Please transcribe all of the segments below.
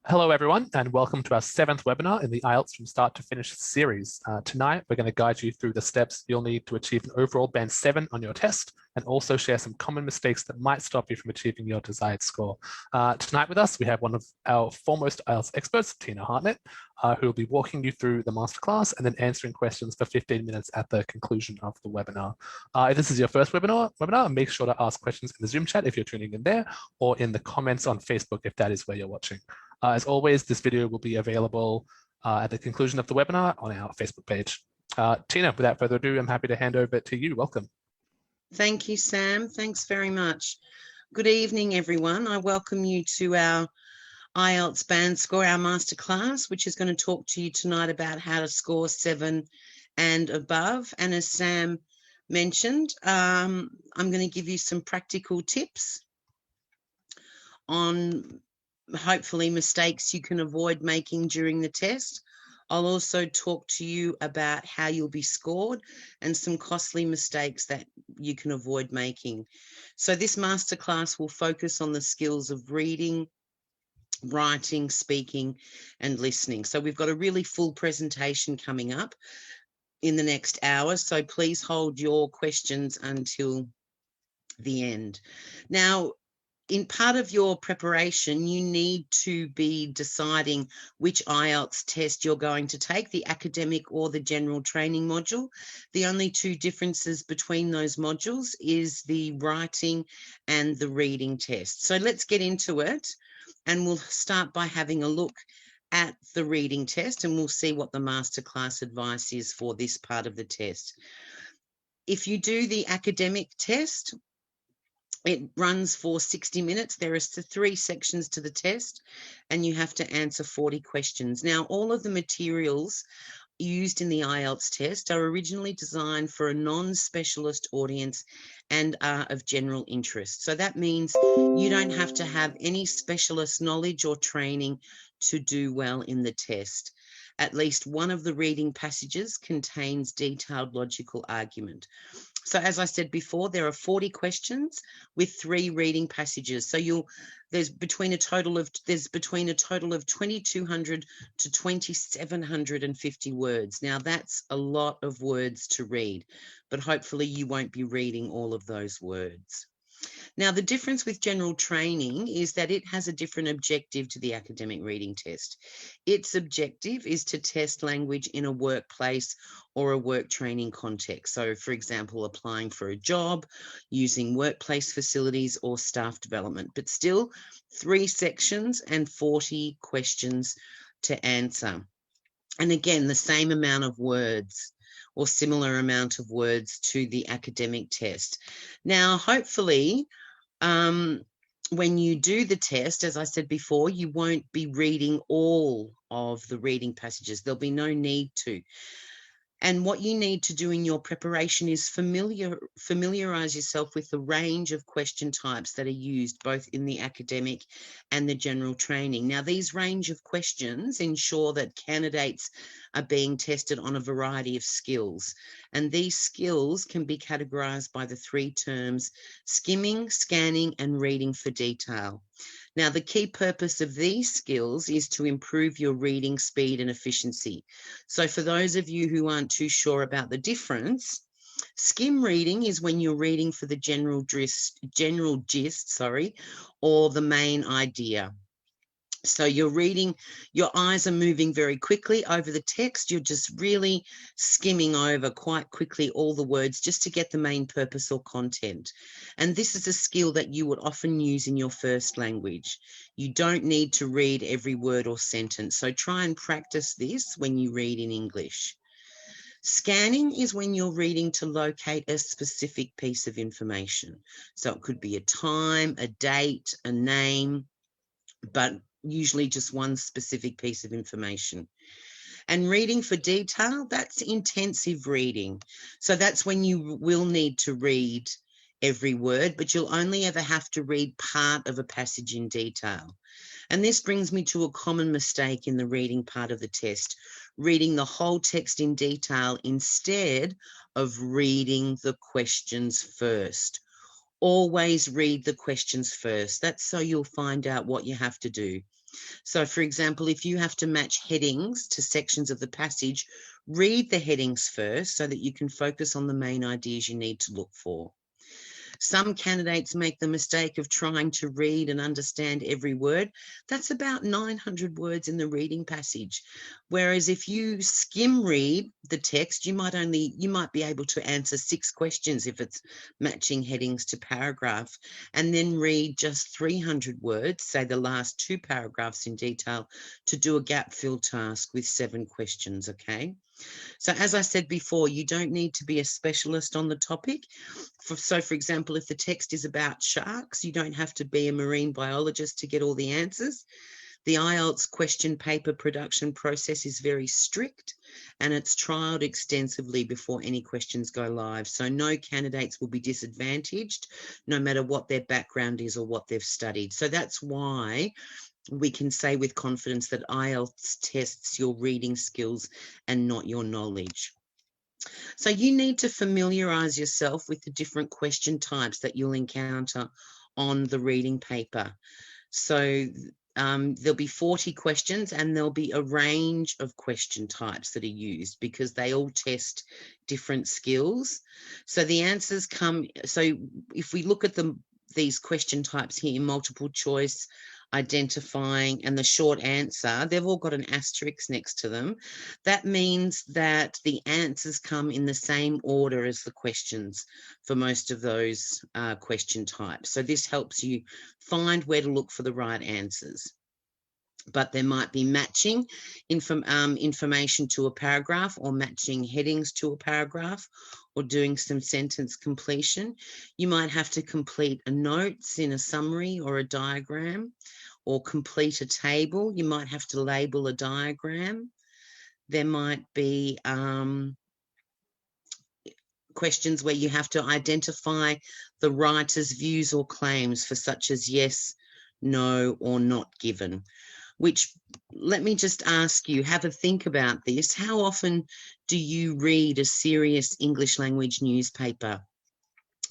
Hello, everyone, and welcome to our 7th webinar in the IELTS from Start to Finish series. Tonight, we're going to guide you through the steps you'll need to achieve an overall Band 7 on your test, and also share some common mistakes that might stop you from achieving your desired score. Tonight with us, we have one of our foremost IELTS experts, Teena Hartnett, who will be walking you through the masterclass and then answering questions for 15 minutes at the conclusion of the webinar. If this is your first webinar, make sure to ask questions in the Zoom chat if you're tuning in there, or in the comments on Facebook if that is where you're watching. As always, this video will be available at the conclusion of the webinar on our Facebook page. Teena, without further ado, I'm happy to hand over to you. Welcome. Thank you, Sam. Thanks very much. Good evening, everyone. I welcome you to our IELTS Band Score, our masterclass, which is going to talk to you tonight about how to score 7 and above. And as Sam mentioned, I'm going to give you some practical tips on hopefully mistakes you can avoid making during the test. I'll also talk to you about how you'll be scored and some costly mistakes that you can avoid making. So this masterclass will focus on the skills of reading, writing, speaking, and listening. So we've got a really full presentation coming up in the next hour, so please hold your questions until the end. Now, in part of your preparation, you need to be deciding which IELTS test you're going to take, the academic or the general training module. The only two differences between those modules is the writing and the reading test. So let's get into it, and we'll start by having a look at the reading test, and we'll see what the masterclass advice is for this part of the test. If you do the academic test, it runs for 60 minutes. There are 3 sections to the test, and you have to answer 40 questions. Now, all of the materials used in the IELTS test are originally designed for a non-specialist audience and are of general interest. So that means you don't have to have any specialist knowledge or training to do well in the test. At least one of the reading passages contains detailed logical argument. So as I said before, there are 40 questions with 3 reading passages. So there's between a total of 2,200 to 2,750 words. Now that's a lot of words to read, but hopefully you won't be reading all of those words. Now, the difference with general training is that it has a different objective to the academic reading test. Its objective is to test language in a workplace or a work training context. So, for example, applying for a job, using workplace facilities or staff development, but still 3 sections and 40 questions to answer. And again, the same amount of words or similar amount of words to the academic test. Now, hopefully, when you do the test, as I said before, you won't be reading all of the reading passages. There'll be no need to. And what you need to do in your preparation is familiarize yourself with the range of question types that are used both in the academic and the general training. Now, these range of questions ensure that candidates are being tested on a variety of skills. And these skills can be categorized by the 3 terms: skimming, scanning, and reading for detail. Now, the key purpose of these skills is to improve your reading speed and efficiency. So for those of you who aren't too sure about the difference, skim reading is when you're reading for the general gist, or the main idea. So you're reading, your eyes are moving very quickly over the text. You're just really skimming over quite quickly all the words just to get the main purpose or content. And this is a skill that you would often use in your first language. You don't need to read every word or sentence. So try and practice this when you read in English. Scanning is when you're reading to locate a specific piece of information. So it could be a time, a date, a name, but usually just one specific piece of information. And reading for detail, that's intensive reading. So that's when you will need to read every word, but you'll only ever have to read part of a passage in detail. And this brings me to a common mistake in the reading part of the test: reading the whole text in detail instead of reading the questions first, always read the questions first. That's so you'll find out what you have to do. So, for example, if you have to match headings to sections of the passage, read the headings first so that you can focus on the main ideas you need to look for. Some candidates make the mistake of trying to read and understand every word. That's about 900 words in the reading passage. Whereas if you skim read the text, you might be able to answer 6 questions if it's matching headings to paragraph, and then read just 300 words, say the last 2 paragraphs in detail, to do a gap fill task with 7 questions, okay? So as I said before, you don't need to be a specialist on the topic. So for example, if the text is about sharks, you don't have to be a marine biologist to get all the answers. The IELTS question paper production process is very strict, and it's trialled extensively before any questions go live. So no candidates will be disadvantaged, no matter what their background is or what they've studied. So that's why we can say with confidence that IELTS tests your reading skills and not your knowledge. So you need to familiarize yourself with the different question types that you'll encounter on the reading paper. So there'll be 40 questions, and there'll be a range of question types that are used because they all test different skills. So the answers come, so if we look at these question types here, multiple choice, identifying, and the short answer, they've all got an asterisk next to them. That means that the answers come in the same order as the questions for most of those question types. So this helps you find where to look for the right answers. But there might be matching information to a paragraph, or matching headings to a paragraph, or doing some sentence completion. You might have to complete a notes in a summary or a diagram, or complete a table. You might have to label a diagram. There might be questions where you have to identify the writer's views or claims for such as yes, no, or not given. Which, let me just ask you, have a think about this. How often do you read a serious English language newspaper?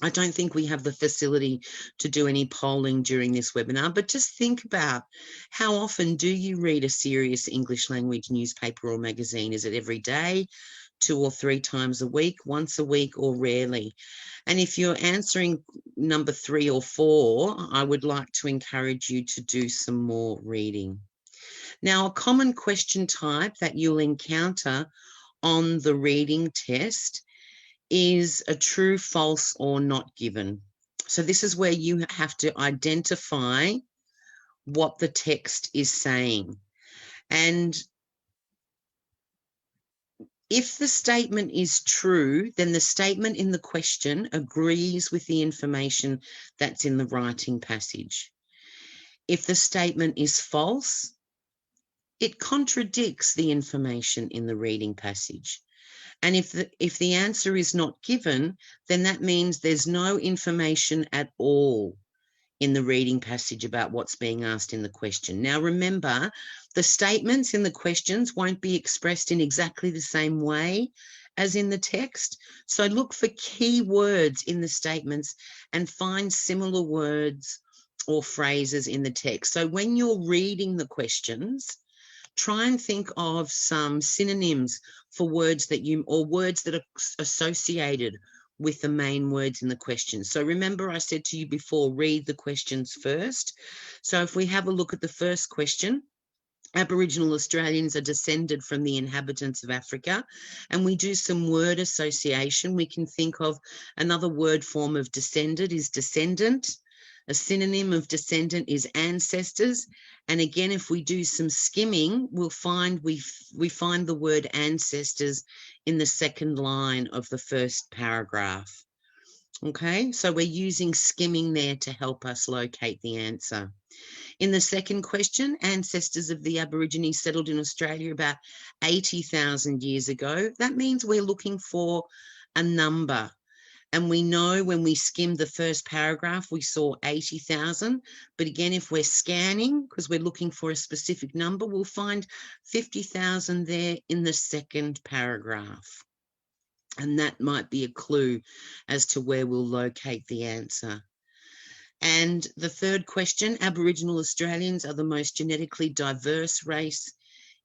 I don't think we have the facility to do any polling during this webinar, but just think about how often do you read a serious English language newspaper or magazine? Is it every day, 2 or 3 times a week, once a week, or rarely? And if you're answering number 3 or 4, I would like to encourage you to do some more reading. Now, a common question type that you'll encounter on the reading test is a true, false, or not given. So this is where you have to identify what the text is saying. And if the statement is true, then the statement in the question agrees with the information that's in the writing passage. If the statement is false, it contradicts the information in the reading passage. And if the answer is not given, then that means there's no information at all in the reading passage about what's being asked in the question. Now, remember, the statements in the questions won't be expressed in exactly the same way as in the text. So look for key words in the statements and find similar words or phrases in the text. So when you're reading the questions, try and think of some synonyms for words that are associated with the main words in the question. So remember, I said to you before, read the questions first. So if we have a look at the first question, Aboriginal Australians are descended from the inhabitants of Africa, and we do some word association. We can think of another word form of descended is descendant. A synonym of descendant is ancestors. And again, if we do some skimming, we'll find we find the word ancestors in the second line of the first paragraph. Okay, so we're using skimming there to help us locate the answer. In the second question, ancestors of the Aborigines settled in Australia about 80,000 years ago. That means we're looking for a number. And we know when we skimmed the first paragraph, we saw 80,000. But again, if we're scanning, because we're looking for a specific number, we'll find 50,000 there in the second paragraph. And that might be a clue as to where we'll locate the answer. And the third question, Aboriginal Australians are the most genetically diverse race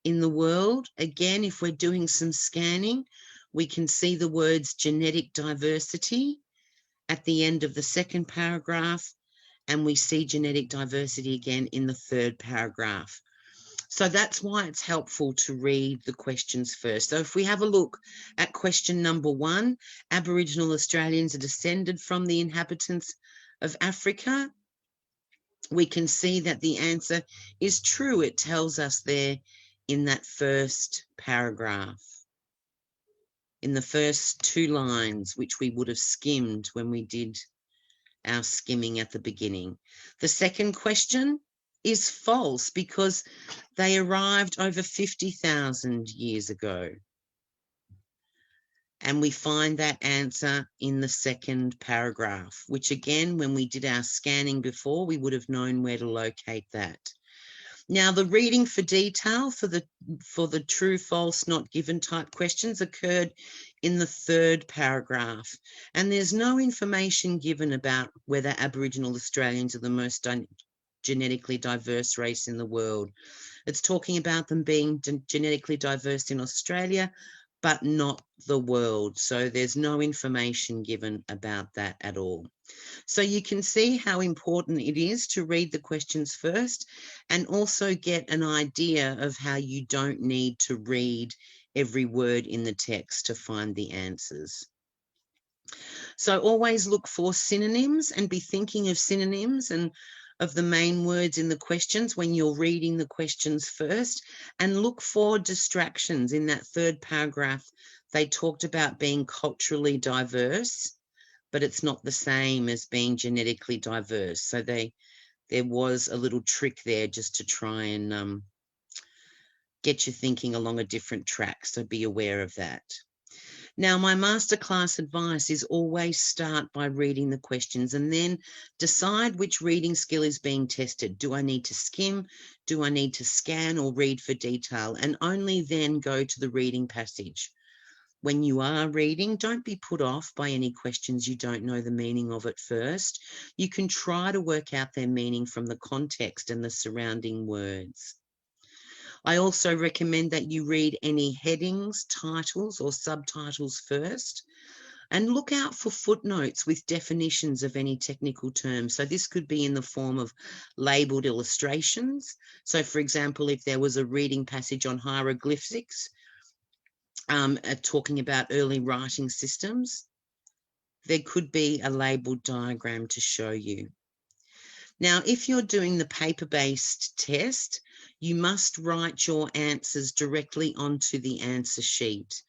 in the world. Again, if we're doing some scanning, we can see the words genetic diversity at the end of the second paragraph, and we see genetic diversity again in the third paragraph. So that's why it's helpful to read the questions first. So if we have a look at question number 1, Aboriginal Australians are descended from the inhabitants of Africa, we can see that the answer is true. It tells us there in that first paragraph, in the first 2 lines, which we would have skimmed when we did our skimming at the beginning. The second question is false because they arrived over 50,000 years ago. And we find that answer in the second paragraph, which again, when we did our scanning before, we would have known where to locate that. Now, the reading for detail for the true, false, not given type questions occurred in the third paragraph. And there's no information given about whether Aboriginal Australians are the most genetically diverse race in the world. It's talking about them being genetically diverse in Australia, but not the world. So there's no information given about that at all. So you can see how important it is to read the questions first and also get an idea of how you don't need to read every word in the text to find the answers. So always look for synonyms and be thinking of synonyms and of the main words in the questions when you're reading the questions first, and look for distractions. In that third paragraph, they talked about being culturally diverse, but it's not the same as being genetically diverse. So there was a little trick there just to try and get you thinking along a different track. So be aware of that. Now, my masterclass advice is always start by reading the questions and then decide which reading skill is being tested. Do I need to skim? Do I need to scan or read for detail? And only then go to the reading passage. When you are reading, don't be put off by any questions you don't know the meaning of at first. You can try to work out their meaning from the context and the surrounding words. I also recommend that you read any headings, titles, or subtitles first, and look out for footnotes with definitions of any technical terms. So this could be in the form of labeled illustrations. So for example, if there was a reading passage on hieroglyphics, talking about early writing systems, there could be a labeled diagram to show you. Now, if you're doing the paper-based test, you must write your answers directly onto the answer sheet.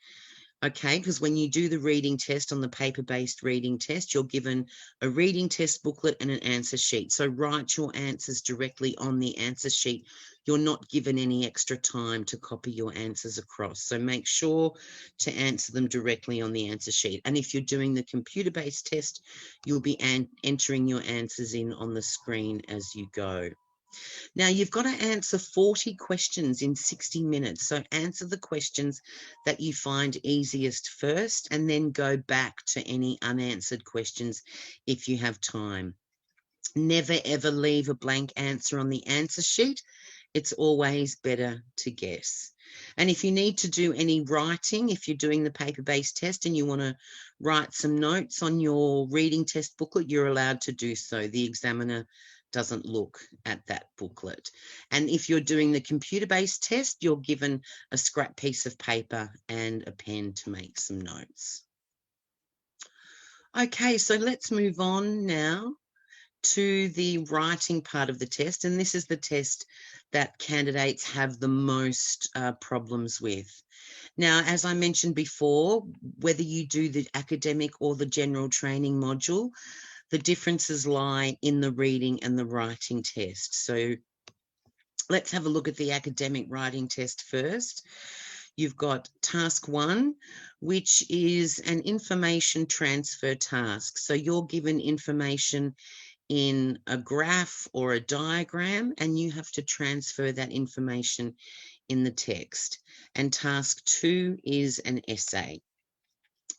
Okay, because when you do the reading test on the paper-based reading test, you're given a reading test booklet and an answer sheet. So write your answers directly on the answer sheet. You're not given any extra time to copy your answers across. So make sure to answer them directly on the answer sheet. And if you're doing the computer-based test, you'll be entering your answers in on the screen as you go. Now, you've got to answer 40 questions in 60 minutes. So answer the questions that you find easiest first, and then go back to any unanswered questions if you have time. Never, ever leave a blank answer on the answer sheet. It's always better to guess. And if you need to do any writing, if you're doing the paper-based test and you want to write some notes on your reading test booklet, you're allowed to do so. The examiner doesn't look at that booklet. And if you're doing the computer-based test, you're given a scrap piece of paper and a pen to make some notes. Okay, so let's move on now to the writing part of the test. And this is the test that candidates have the most problems with. Now, as I mentioned before, whether you do the academic or the general training module, the differences lie in the reading and the writing test. So let's have a look at the academic writing test first. You've got task 1, which is an information transfer task. So you're given information in a graph or a diagram, and you have to transfer that information in the text. And task 2 is an essay.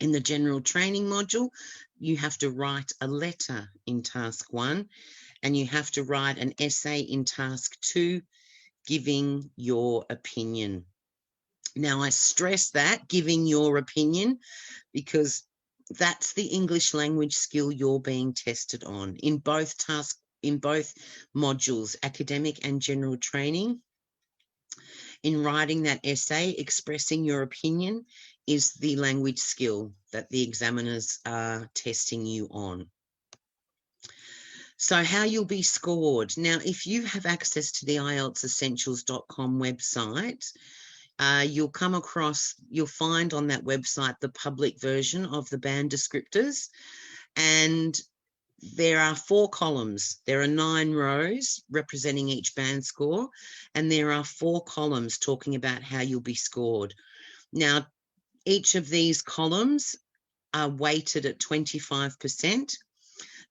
In the general training module, you have to write a letter in task 1, and you have to write an essay in task 2, giving your opinion. Now, I stress that, giving your opinion, because that's the English language skill you're being tested on in both modules, academic and general training. In writing that essay, expressing your opinion is the language skill that the examiners are testing you on. So how you'll be scored. Now, if you have access to the IELTSessentials.com website, you'll find on that website the public version of the band descriptors, and there are 4 columns. There are 9 rows representing each band score, and there are 4 columns talking about how you'll be scored. Now, each of these columns are weighted at 25%.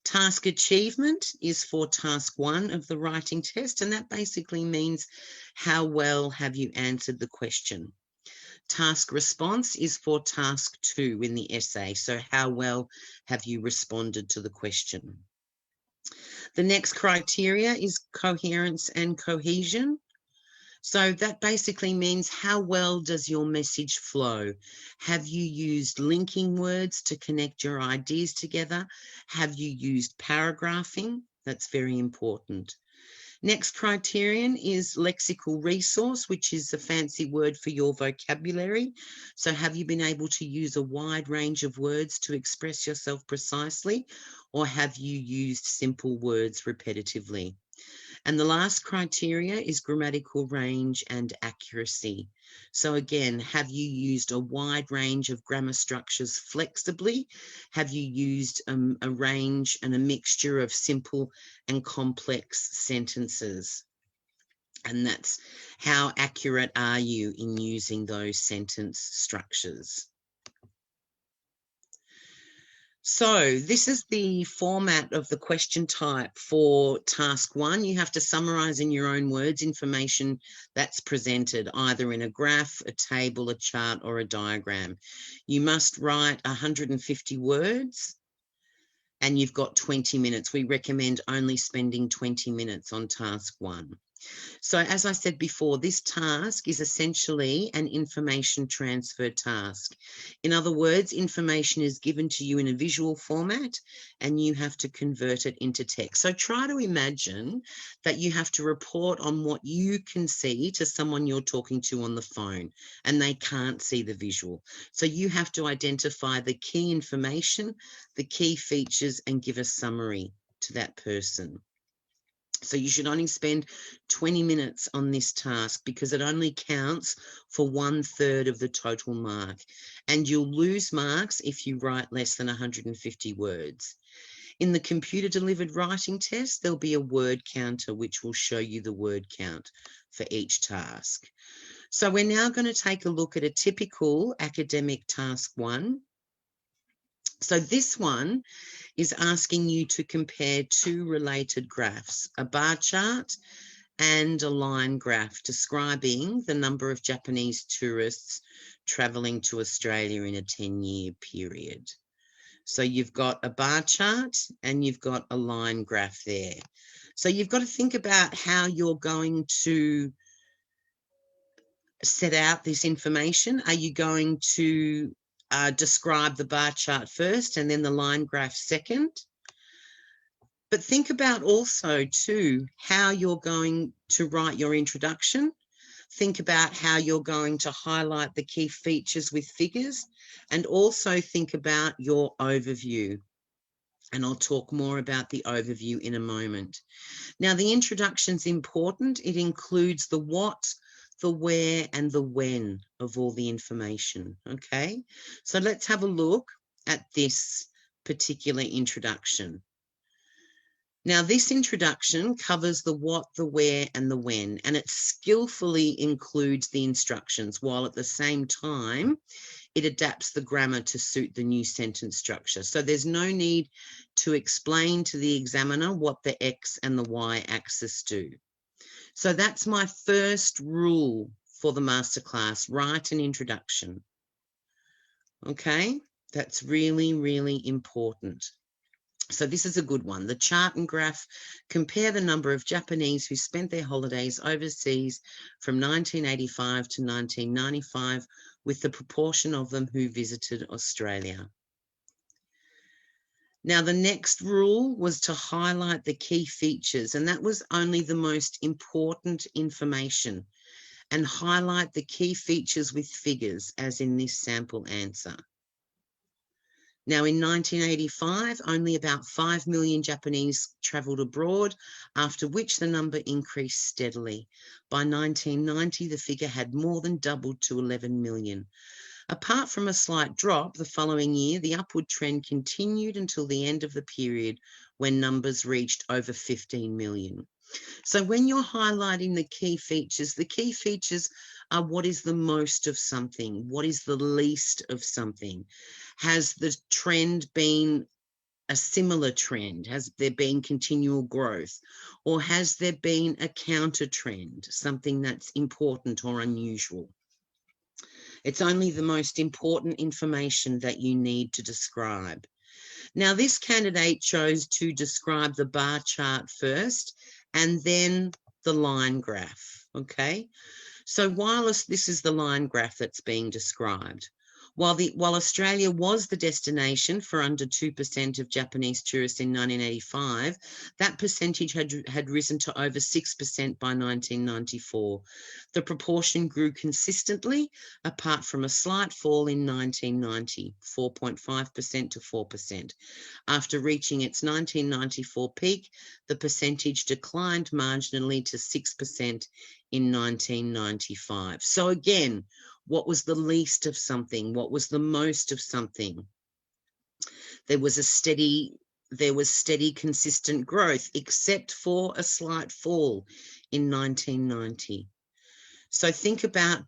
Task achievement is for task 1 of the writing test, and that basically means how well have you answered the question. Task response is for task 2 in the essay, so how well have you responded to the question. The next criteria is coherence and cohesion. So that basically means how well does your message flow? Have you used linking words to connect your ideas together? Have you used paragraphing? That's very important. Next criterion is lexical resource, which is a fancy word for your vocabulary. So have you been able to use a wide range of words to express yourself precisely, or have you used simple words repetitively? And the last criteria is grammatical range and accuracy. So again, have you used a wide range of grammar structures flexibly? Have you used a range and a mixture of simple and complex sentences? And that's how accurate are you in using those sentence structures? So this is the format of the question type for task 1. You have to summarize in your own words information that's presented either in a graph, a table, a chart, or a diagram. You must write 150 words, and you've got 20 minutes. We recommend only spending 20 minutes on task 1. So as I said before, this task is essentially an information transfer task. In other words, information is given to you in a visual format and you have to convert it into text. So try to imagine that you have to report on what you can see to someone you're talking to on the phone and they can't see the visual. So you have to identify the key information, the key features, and give a summary to that person. So you should only spend 20 minutes on this task because it only counts for 1/3 of the total mark. And you'll lose marks if you write less than 150 words. In the computer delivered writing test, there'll be a word counter which will show you the word count for each task. So we're now going to take a look at a typical academic task 1. So this one is asking you to compare 2 related graphs, a bar chart and a line graph describing the number of Japanese tourists traveling to Australia in a 10-year period. So you've got a bar chart and you've got a line graph there. So you've got to think about how you're going to set out this information. Are you going to describe the bar chart first and then the line graph second? But think about also too how you're going to write your introduction. Think about how you're going to highlight the key features with figures, and also think about your overview. And I'll talk more about the overview in a moment. Now, the introduction's important. It includes the what, the where, and the when of all the information, okay? So let's have a look at this particular introduction. Now, this introduction covers the what, the where, and the when, and it skillfully includes the instructions, while at the same time, it adapts the grammar to suit the new sentence structure. So there's no need to explain to the examiner what the X and the Y axis do. So that's my first rule for the masterclass: write an introduction. Okay, That's really, really important. So this is a good one. The chart and graph compare the number of Japanese who spent their holidays overseas from 1985 to 1995 with the proportion of them who visited Australia. Now, the next rule was to highlight the key features, and that was only the most important information, and highlight the key features with figures, as in this sample answer. Now, in 1985, only about 5 million Japanese travelled abroad, after which the number increased steadily. By 1990, the figure had more than doubled to 11 million. Apart from a slight drop the following year, the upward trend continued until the end of the period when numbers reached over 15 million. So when you're highlighting the key features are what is the most of something, what is the least of something. Has the trend been a similar trend? Has there been continual growth? Or has there been a counter trend, something that's important or unusual? It's only the most important information that you need to describe. Now, this candidate chose to describe the bar chart first and then the line graph, okay? So while this is the line graph that's being described, while Australia was the destination for under 2% of Japanese tourists in 1985, that percentage had risen to over 6% by 1994. The proportion grew consistently, apart from a slight fall in 1990, 4.5% to 4%. After reaching its 1994 peak, the percentage declined marginally to 6% in 1995. So again, what was the least of something? What was the most of something? There was steady, consistent growth, except for a slight fall in 1990. So think about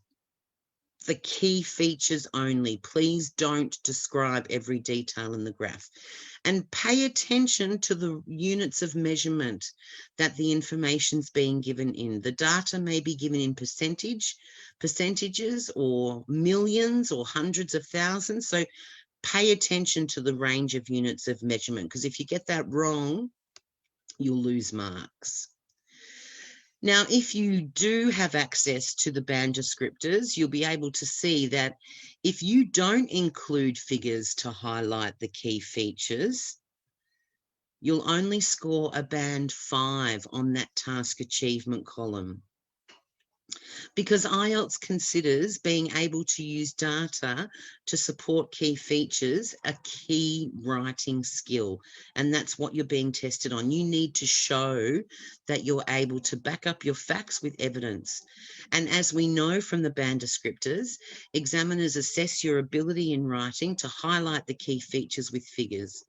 the key features only. Please don't describe every detail in the graph. And pay attention to the units of measurement that the information's being given in. The data may be given in percentages or millions or hundreds of thousands. So pay attention to the range of units of measurement, because if you get that wrong, you'll lose marks. Now, if you do have access to the band descriptors, you'll be able to see that if you don't include figures to highlight the key features, you'll only score a band 5 on that task achievement column. Because IELTS considers being able to use data to support key features a key writing skill, and that's what you're being tested on. You need to show that you're able to back up your facts with evidence. And as we know from the band descriptors, examiners assess your ability in writing to highlight the key features with figures.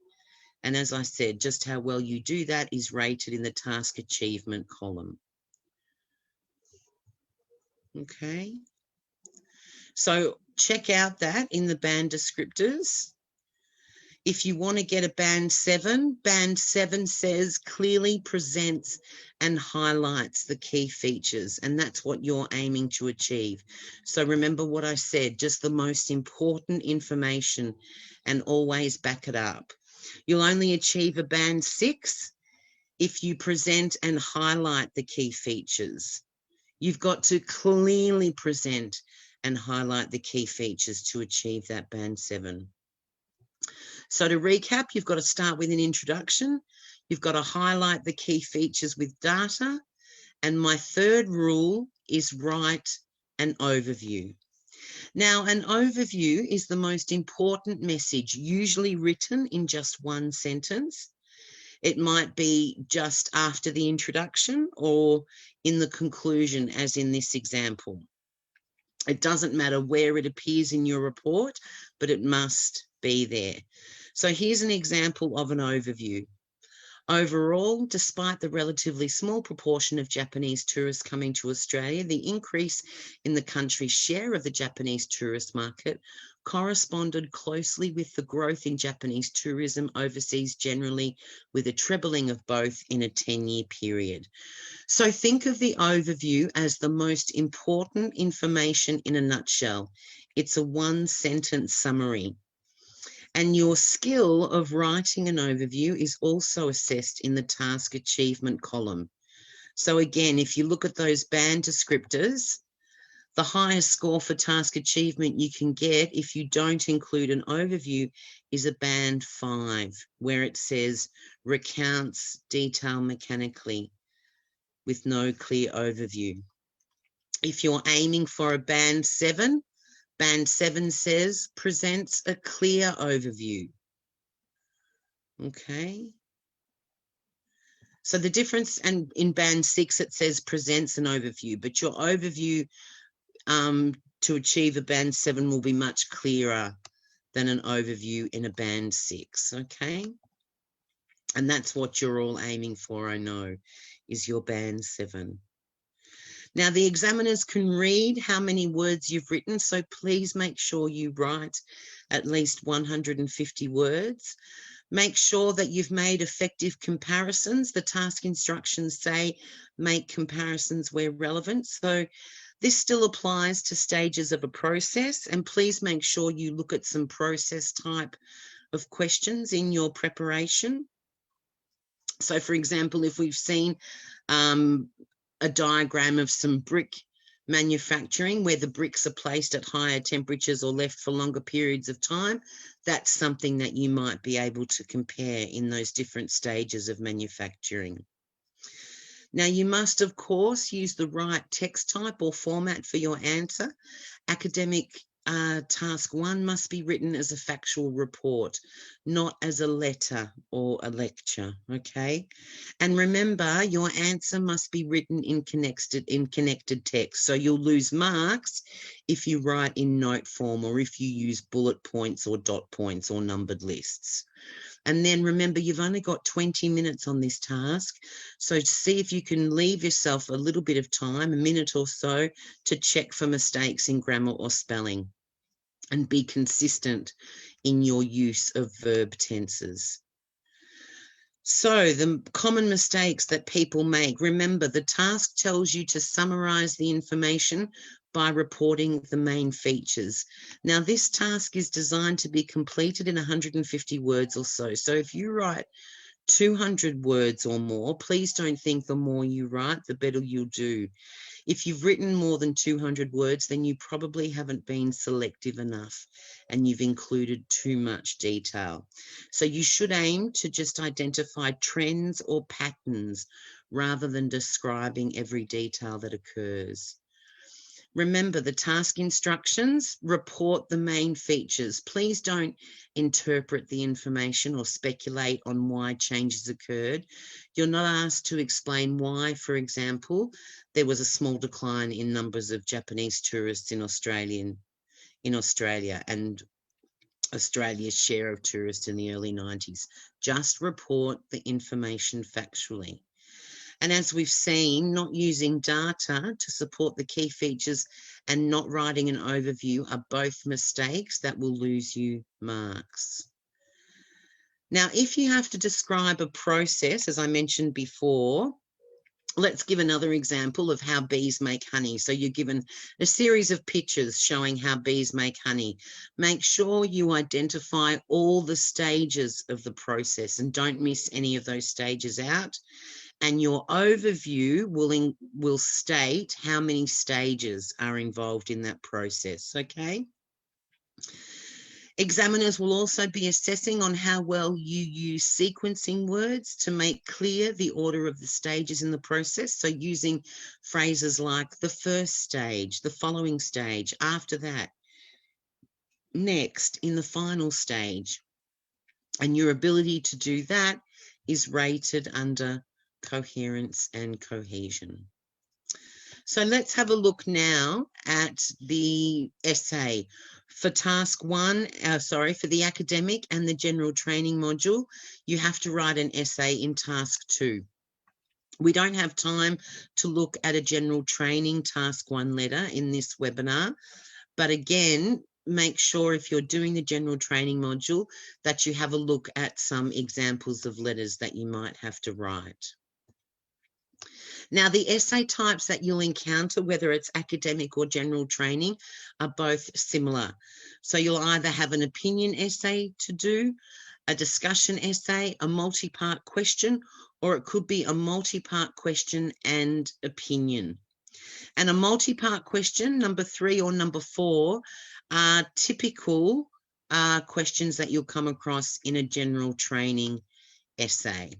And as I said, just how well you do that is rated in the task achievement column. Okay, so check out that in the band descriptors. If you want to get a band 7 says clearly presents and highlights the key features, and that's what you're aiming to achieve. So remember what I said, just the most important information, and always back it up. You'll only achieve a band 6 if you present and highlight the key features. You've got to clearly present and highlight the key features to achieve that band 7. So to recap, you've got to start with an introduction. You've got to highlight the key features with data. And my third rule is write an overview. Now, an overview is the most important message, usually written in just one sentence. It might be just after the introduction or in the conclusion, as in this example. It doesn't matter where it appears in your report, but it must be there. So here's an example of an overview. Overall, despite the relatively small proportion of Japanese tourists coming to Australia, the increase in the country's share of the Japanese tourist market corresponded closely with the growth in Japanese tourism overseas generally, with a trebling of both in a 10-year period. So think of the overview as the most important information in a nutshell. It's a one-sentence summary. And your skill of writing an overview is also assessed in the task achievement column. So again, if you look at those band descriptors, the highest score for task achievement you can get if you don't include an overview is a band 5, where it says recounts detail mechanically with no clear overview. If you're aiming for a band 7 says presents a clear overview. Okay. So the difference, and in band 6 it says presents an overview, but your overview to achieve a band 7 will be much clearer than an overview in a band 6, okay? And that's what you're all aiming for, I know, is your band 7. Now, the examiners can read how many words you've written, so please make sure you write at least 150 words. Make sure that you've made effective comparisons. The task instructions say make comparisons where relevant. So this still applies to stages of a process, and please make sure you look at some process type of questions in your preparation. So for example, if we've seen a diagram of some brick manufacturing where the bricks are placed at higher temperatures or left for longer periods of time, that's something that you might be able to compare in those different stages of manufacturing. Now, you must, of course, use the right text type or format for your answer. Academic task 1 must be written as a factual report, not as a letter or a lecture, okay? And remember, your answer must be written in connected text. So you'll lose marks if you write in note form or if you use bullet points or dot points or numbered lists. And then remember, you've only got 20 minutes on this task. So see if you can leave yourself a little bit of time, a minute or so, to check for mistakes in grammar or spelling and be consistent in your use of verb tenses. So the common mistakes that people make, remember, the task tells you to summarize the information by reporting the main features. Now, this task is designed to be completed in 150 words or so. So if you write 200 words or more, please don't think the more you write, the better you'll do. If you've written more than 200 words, then you probably haven't been selective enough and you've included too much detail. So you should aim to just identify trends or patterns rather than describing every detail that occurs. Remember, the task instructions report the main features. Please don't interpret the information or speculate on why changes occurred. You're not asked to explain why, for example, there was a small decline in numbers of Japanese tourists in Australia and Australia's share of tourists in the early 90s. Just report the information factually. And as we've seen, not using data to support the key features and not writing an overview are both mistakes that will lose you marks. Now, if you have to describe a process, as I mentioned before, let's give another example of how bees make honey. So you're given a series of pictures showing how bees make honey. Make sure you identify all the stages of the process and don't miss any of those stages out. And your overview will state how many stages are involved in that process, okay? Examiners will also be assessing on how well you use sequencing words to make clear the order of the stages in the process. So using phrases like the first stage, the following stage, after that, next, in the final stage. And your ability to do that is rated under coherence and cohesion. So let's have a look now at the essay. For task 1, for the academic and the general training module, you have to write an essay in task 2. We don't have time to look at a general training task 1 letter in this webinar, but again, make sure if you're doing the general training module that you have a look at some examples of letters that you might have to write. Now, the essay types that you'll encounter, whether it's academic or general training, are both similar. So you'll either have an opinion essay to do, a discussion essay, a multi-part question, or it could be a multi-part question and opinion. And a multi-part question, number 3 or number 4, are typical questions that you'll come across in a general training essay.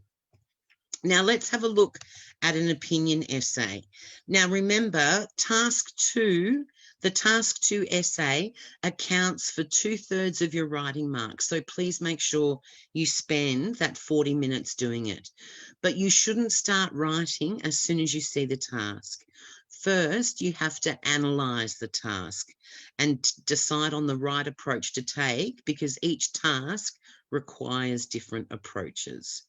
Now let's have a look at an opinion essay. Now remember, the task 2 essay accounts for 2/3 of your writing marks. So please make sure you spend that 40 minutes doing it. But you shouldn't start writing as soon as you see the task. First, you have to analyze the task and decide on the right approach to take, because each task requires different approaches.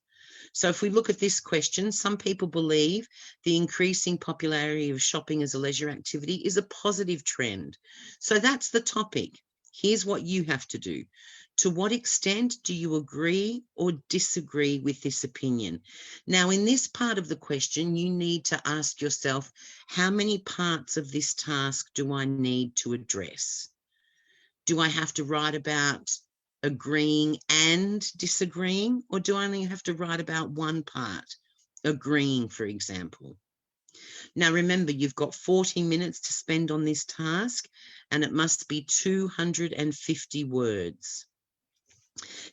So if we look at this question, some people believe the increasing popularity of shopping as a leisure activity is a positive trend. So that's the topic. Here's what you have to do. To what extent do you agree or disagree with this opinion? Now, in this part of the question, you need to ask yourself, how many parts of this task do I need to address? Do I have to write about agreeing and disagreeing, or do I only have to write about one part, agreeing, for example? Now, remember, you've got 40 minutes to spend on this task, and it must be 250 words.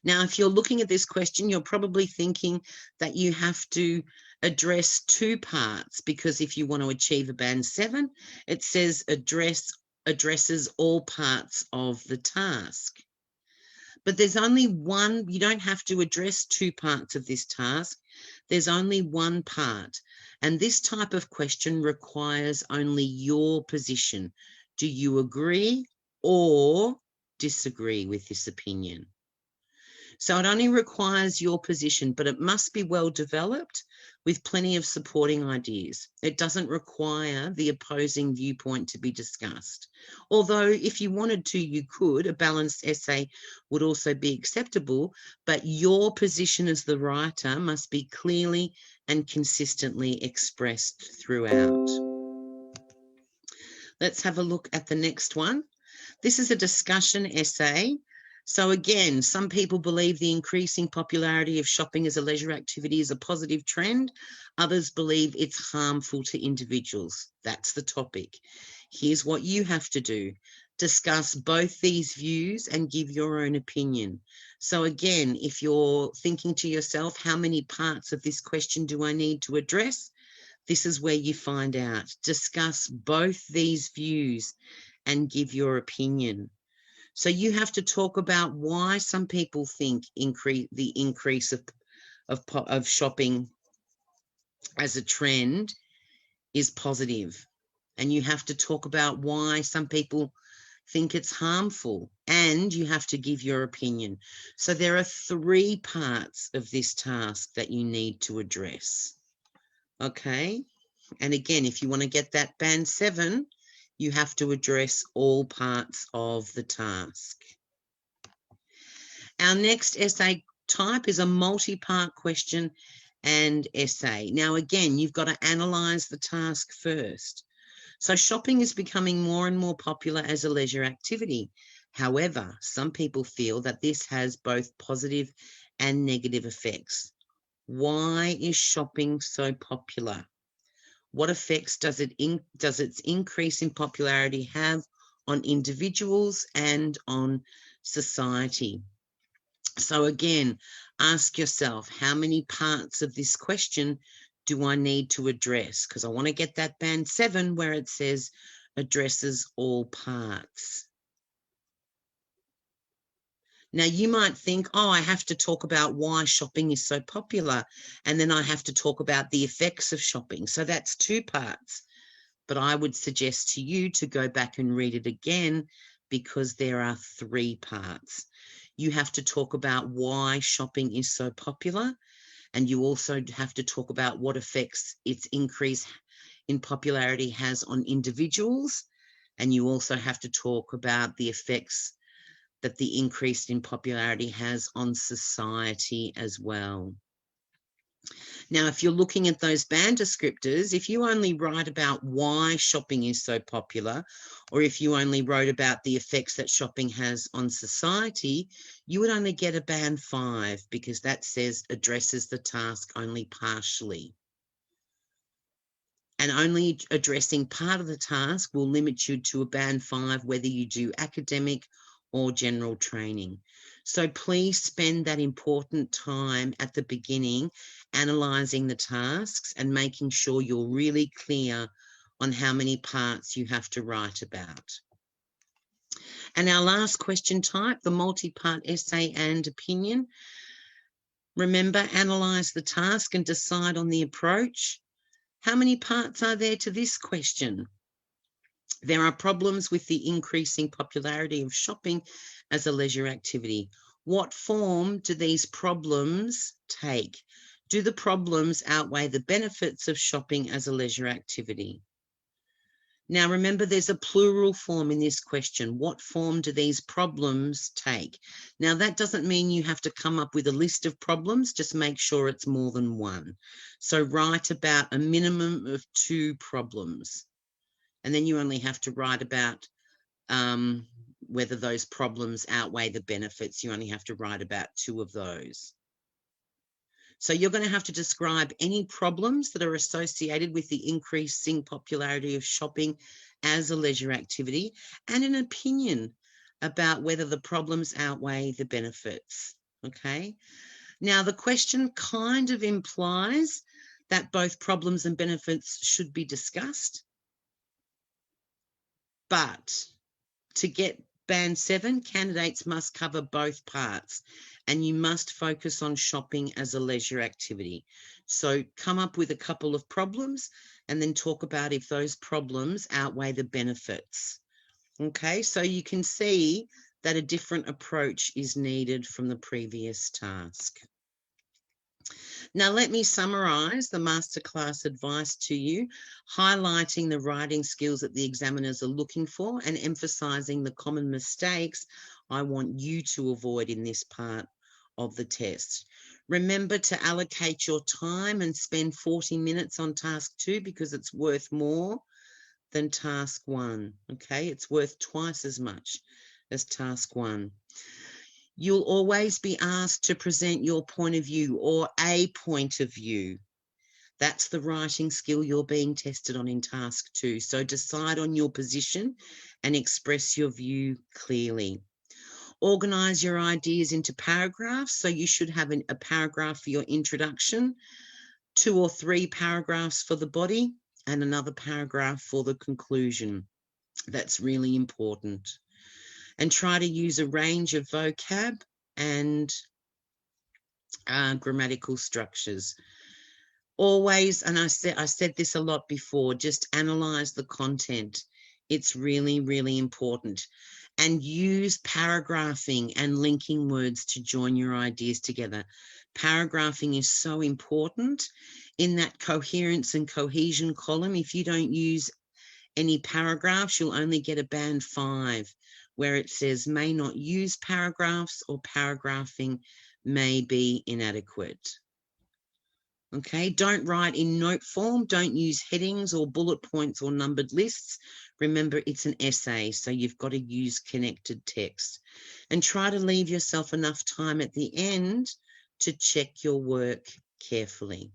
Now, if you're looking at this question, you're probably thinking that you have to address 2 parts, because if you want to achieve a band 7, it says addresses all parts of the task. But there's only one. You don't have to address 2 parts of this task. There's only one part. And this type of question requires only your position. Do you agree or disagree with this opinion? So it only requires your position, but it must be well developed with plenty of supporting ideas. It doesn't require the opposing viewpoint to be discussed. Although if you wanted to, you could. A balanced essay would also be acceptable, but your position as the writer must be clearly and consistently expressed throughout. Let's have a look at the next one. This is a discussion essay. So again, some people believe the increasing popularity of shopping as a leisure activity is a positive trend. Others believe it's harmful to individuals. That's the topic. Here's what you have to do. Discuss both these views and give your own opinion. So again, if you're thinking to yourself, how many parts of this question do I need to address? This is where you find out. Discuss both these views and give your opinion. So you have to talk about why some people think the increase of shopping as a trend is positive. And you have to talk about why some people think it's harmful, and you have to give your opinion. So there are 3 parts of this task that you need to address. Okay? And again, if you want to get that band 7, you have to address all parts of the task. Our next essay type is a multi-part question and essay. Now, again, you've got to analyze the task first. So shopping is becoming more and more popular as a leisure activity. However, some people feel that this has both positive and negative effects. Why is shopping so popular? What effects does its increase in popularity have on individuals and on society? So again, ask yourself, how many parts of this question do I need to address? Because I want to get that band 7 where it says addresses all parts. Now, you might think, oh, I have to talk about why shopping is so popular, and then I have to talk about the effects of shopping. So that's 2 parts. But I would suggest to you to go back and read it again, because there are 3 parts. You have to talk about why shopping is so popular, and you also have to talk about what effects its increase in popularity has on individuals, and you also have to talk about the effects that the increase in popularity has on society as well. Now, if you're looking at those band descriptors, if you only write about why shopping is so popular, or if you only wrote about the effects that shopping has on society, you would only get a band 5 because that says addresses the task only partially. And only addressing part of the task will limit you to a band 5, whether you do academic or general training. So please spend that important time at the beginning analysing the tasks and making sure you're really clear on how many parts you have to write about. And our last question type, the multi-part essay and opinion. Remember, analyse the task and decide on the approach. How many parts are there to this question? There are problems with the increasing popularity of shopping as a leisure activity. What form do these problems take? Do the problems outweigh the benefits of shopping as a leisure activity? Now, remember, there's a plural form in this question. What form do these problems take? Now, that doesn't mean you have to come up with a list of problems. Just make sure it's more than one. So write about a minimum of 2 problems. And then you only have to write about whether those problems outweigh the benefits. You only have to write about 2 of those. So you're going to have to describe any problems that are associated with the increasing popularity of shopping as a leisure activity and an opinion about whether the problems outweigh the benefits. Okay. Now, the question kind of implies that both problems and benefits should be discussed. But to get Band 7, candidates must cover both parts, and you must focus on shopping as a leisure activity. So come up with a couple of problems and then talk about if those problems outweigh the benefits. Okay, so you can see that a different approach is needed from the previous task. Now, let me summarize the masterclass advice to you, highlighting the writing skills that the examiners are looking for and emphasizing the common mistakes I want you to avoid in this part of the test. Remember to allocate your time and spend 40 minutes on task 2 because it's worth more than task 1. Okay, it's worth twice as much as task 1. You'll always be asked to present your point of view or a point of view. That's the writing skill you're being tested on in task 2. So decide on your position and express your view clearly. Organize your ideas into paragraphs. So you should have a paragraph for your introduction, 2 or 3 paragraphs for the body, and another paragraph for the conclusion. That's really important. And try to use a range of vocab and grammatical structures. Always, and I said this a lot before, just analyze the content. It's really, really important. And use paragraphing and linking words to join your ideas together. Paragraphing is so important in that coherence and cohesion column. If you don't use any paragraphs, you'll only get a band 5, where it says may not use paragraphs or paragraphing may be inadequate. Okay, don't write in note form. Don't use headings or bullet points or numbered lists. Remember, it's an essay, so you've got to use connected text. And try to leave yourself enough time at the end to check your work carefully.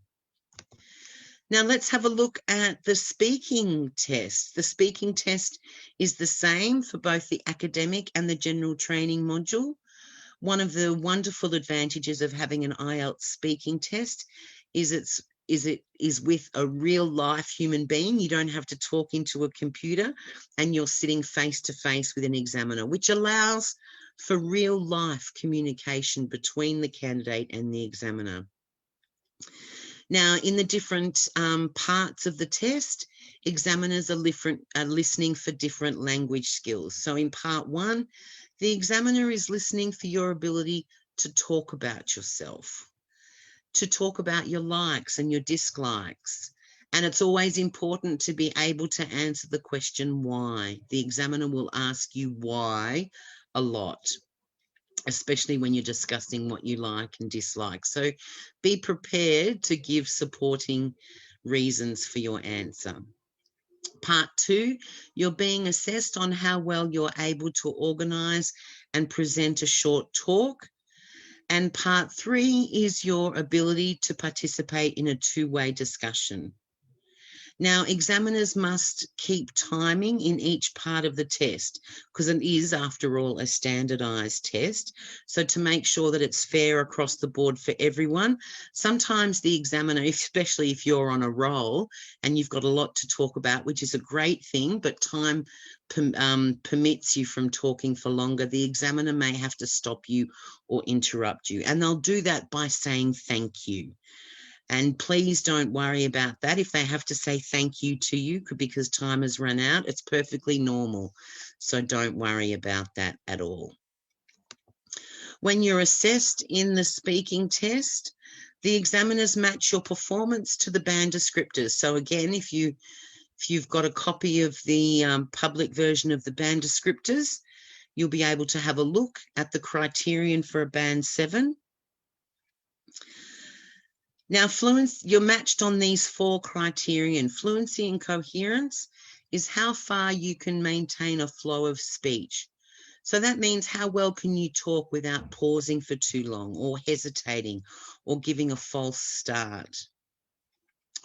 Now let's have a look at the speaking test. The speaking test is the same for both the academic and the general training module. One of the wonderful advantages of having an IELTS speaking test is it is with a real life human being. You don't have to talk into a computer and you're sitting face to face with an examiner, which allows for real life communication between the candidate and the examiner. Now, in the different parts of the test, examiners are listening for different language skills. So in part 1, the examiner is listening for your ability to talk about yourself, to talk about your likes and your dislikes. And it's always important to be able to answer the question why. The examiner will ask you why a lot. especially when you're discussing what you like and dislike. So be prepared to give supporting reasons for your answer. Part 2, you're being assessed on how well you're able to organise and present a short talk. And part 3 is your ability to participate in a two-way discussion. Now, examiners must keep timing in each part of the test because it is, after all, a standardised test. So to make sure that it's fair across the board for everyone, sometimes the examiner, especially if you're on a roll and you've got a lot to talk about, which is a great thing, but time permits you from talking for longer, the examiner may have to stop you or interrupt you. And they'll do that by saying thank you. And please don't worry about that. If they have to say thank you to you because time has run out, it's perfectly normal. So don't worry about that at all. When you're assessed in the speaking test, the examiners match your performance to the band descriptors. So again, if you've got a copy of the public version of the band descriptors, you'll be able to have a look at the criterion for a band 7. Now, fluency, you're matched on these 4 criterion. Fluency and coherence is how far you can maintain a flow of speech. So that means how well can you talk without pausing for too long or hesitating or giving a false start.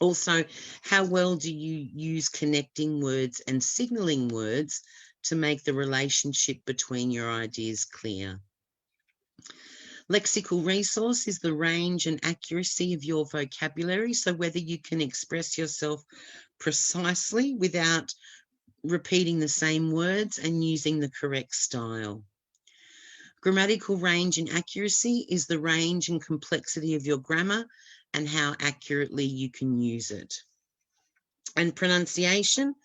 Also, how well do you use connecting words and signalling words to make the relationship between your ideas clear. Lexical resource is the range and accuracy of your vocabulary, so whether you can express yourself precisely without repeating the same words and using the correct style. Grammatical range and accuracy is the range and complexity of your grammar and how accurately you can use it. And pronunciation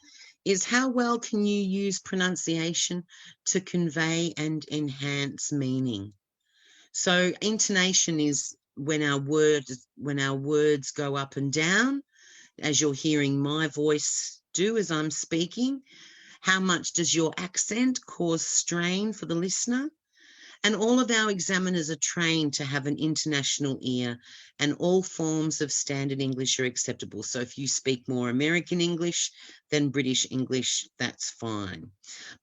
is how well can you use pronunciation to convey and enhance meaning. So intonation is when our words go up and down, as you're hearing my voice do as I'm speaking. How much does your accent cause strain for the listener? And all of our examiners are trained to have an international ear, and all forms of standard English are acceptable. So if you speak more American English than British English, that's fine.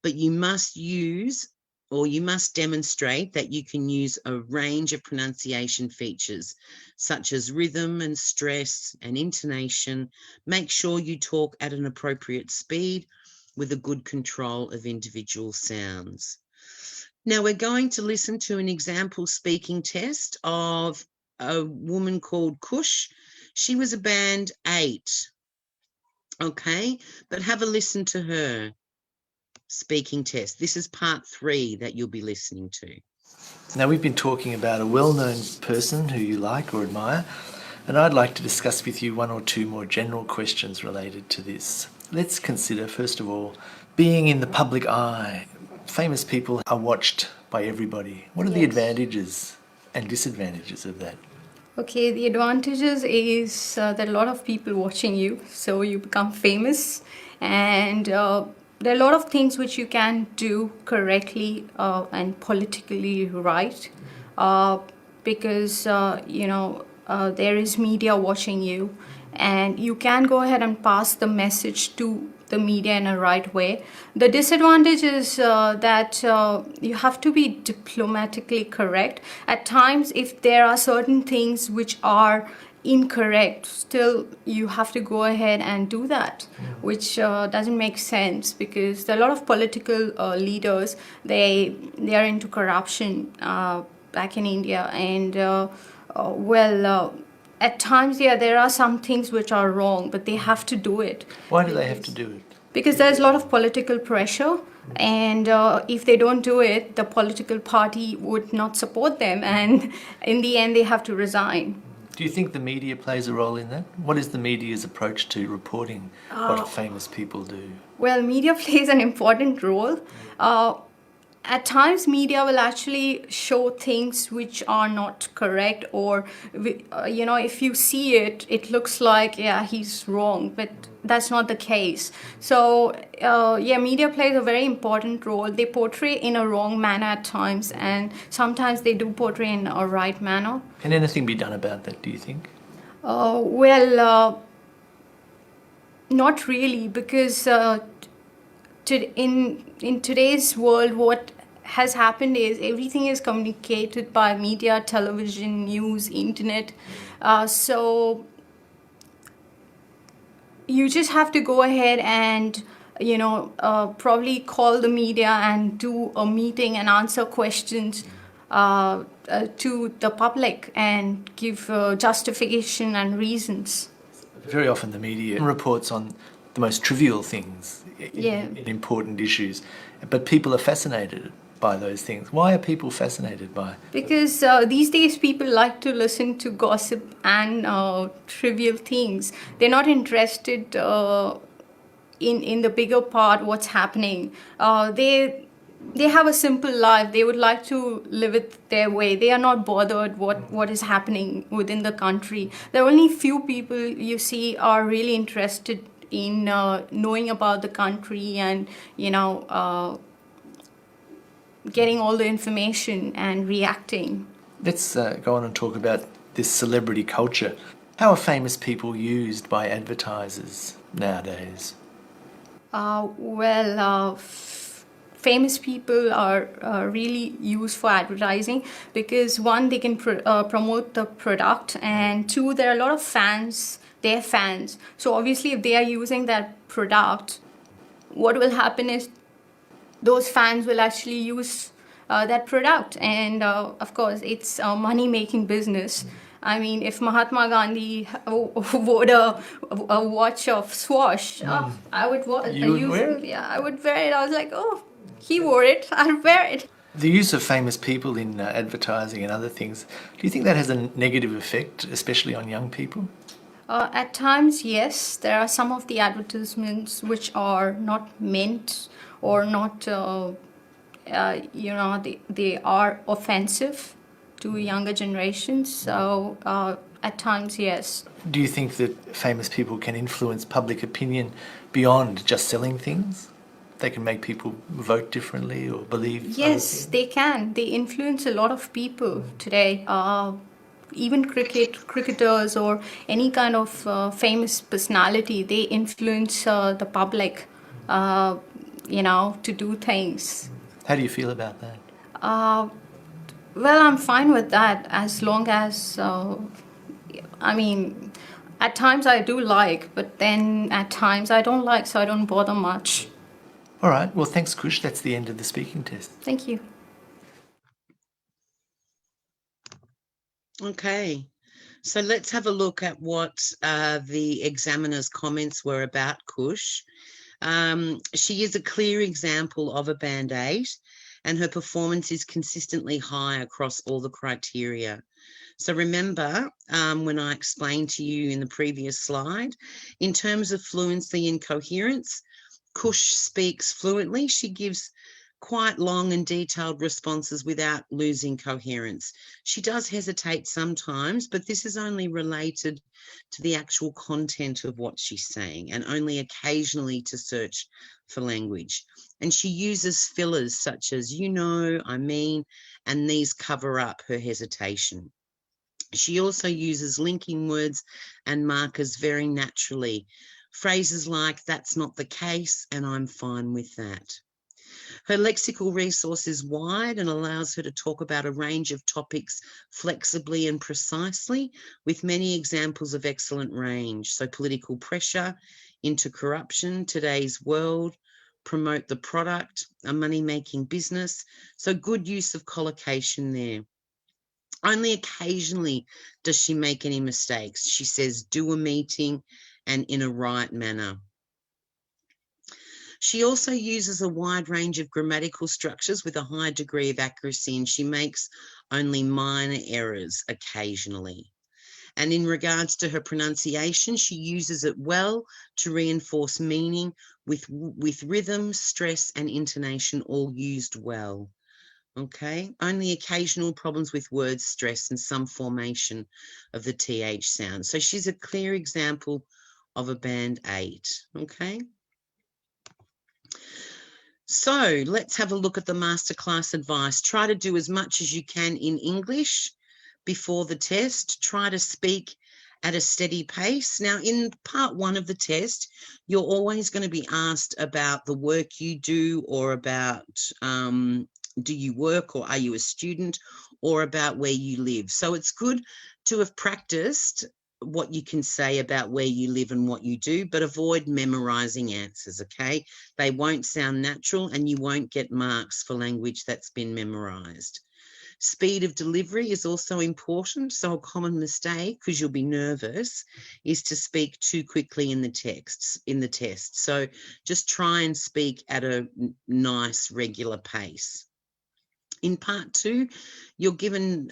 But you must use, or you must demonstrate that you can use a range of pronunciation features, such as rhythm and stress and intonation. Make sure you talk at an appropriate speed with a good control of individual sounds. Now we're going to listen to an example speaking test of a woman called Khush. She was a band 8, okay? But have a listen to her speaking test. This is part 3 that you'll be listening to. Now we've been talking about a well-known person who you like or admire, and I'd like to discuss with you 1 or 2 more general questions related to this. Let's consider, first of all, being in the public eye. Famous people are watched by everybody. What are the advantages and disadvantages of that? Okay, the advantages is that a lot of people watching you, so you become famous, and there are a lot of things which you can do correctly and politically right, because there is media watching you, and you can go ahead and pass the message to the media in a right way. The disadvantage is that you have to be diplomatically correct. At times, if there are certain things which are incorrect, still you have to go ahead and do that, which doesn't make sense, because there are a lot of political leaders, they are into corruption back in India, and at times, there are some things which are wrong, but they have to do it. Why do they have to do it? Because there's a lot of political pressure, and if they don't do it, the political party would not support them, and in the end, they have to resign. Do you think the media plays a role in that? What is the media's approach to reporting what famous people do? Well, media plays an important role. at times media will actually show things which are not correct, or if you see it, it looks like, yeah, he's wrong, but that's not the case. So media plays a very important role. They portray in a wrong manner at times, and sometimes they do portray in a right manner. Can anything be done about that, do you think? Not really, because in today's world, what has happened is everything is communicated by media, television, news, internet. So you just have to go ahead and probably call the media and do a meeting and answer questions to the public and give justification and reasons. Very often the media reports on the most trivial things in important issues, but people are fascinated by those things. Why are people fascinated by it? Because these days people like to listen to gossip and trivial things. They're not interested in the bigger part, what's happening. They have a simple life. They would like to live it their way. They are not bothered what is happening within the country. There are only few people you see are really interested in knowing about the country and getting all the information and reacting. Let's go on and talk about this celebrity culture. How are famous people used by advertisers nowadays? Famous people are really used for advertising because, one, they can promote the product, and two, there are a lot of fans. They're fans. So obviously if they are using that product, what will happen is those fans will actually use that product, and of course it's a money-making business. I mean, if Mahatma Gandhi wore a watch of Swash, I would wear it. Yeah, I would wear it. I was like, oh, he wore it, I'll wear it. The use of famous people in advertising and other things, do you think that has a negative effect, especially on young people? At times, yes. There are some of the advertisements which are not meant or not, they are offensive to younger generations. So at times, yes. Do you think that famous people can influence public opinion beyond just selling things? They can make people vote differently or believe? Yes, they can. They influence a lot of people today. Even cricketers or any kind of famous personality, they influence the public, to do things. How do you feel about that? I'm fine with that, as long as, at times I do like, but then at times I don't like, so I don't bother much. All right. Well, thanks, Khush. That's the end of the speaking test. Thank you. Okay, so let's have a look at what the examiner's comments were about Khush. She is a clear example of a Band 8, and her performance is consistently high across all the criteria. So remember, when I explained to you in the previous slide, in terms of fluency and coherence, Khush speaks fluently. She gives quite long and detailed responses without losing coherence. She does hesitate sometimes, but this is only related to the actual content of what she's saying and only occasionally to search for language. And she uses fillers such as, I mean, and these cover up her hesitation. She also uses linking words and markers very naturally. Phrases like, that's not the case, and I'm fine with that. Her lexical resource is wide and allows her to talk about a range of topics flexibly and precisely, with many examples of excellent range. So political pressure, into corruption, today's world, promote the product, a money-making business. So good use of collocation there. Only occasionally does she make any mistakes. She says, do a meeting and in a right manner. She also uses a wide range of grammatical structures with a high degree of accuracy, and she makes only minor errors occasionally. And in regards to her pronunciation, she uses it well to reinforce meaning with rhythm, stress, and intonation all used well. Okay, only occasional problems with word stress and some formation of the TH sound. So she's a clear example of a band 8. Okay. So let's have a look at the masterclass advice. Try to do as much as you can in English before the test. Try to speak at a steady pace. Now, in part 1 of the test, you're always going to be asked about the work you do, or about do you work, or are you a student, or about where you live. So it's good to have practiced what you can say about where you live and what you do, but avoid memorizing answers, okay? They won't sound natural, and you won't get marks for language that's been memorized. Speed of delivery is also important. So a common mistake, because you'll be nervous, is to speak too quickly in the test. So just try and speak at a nice, regular pace. In part 2, you're given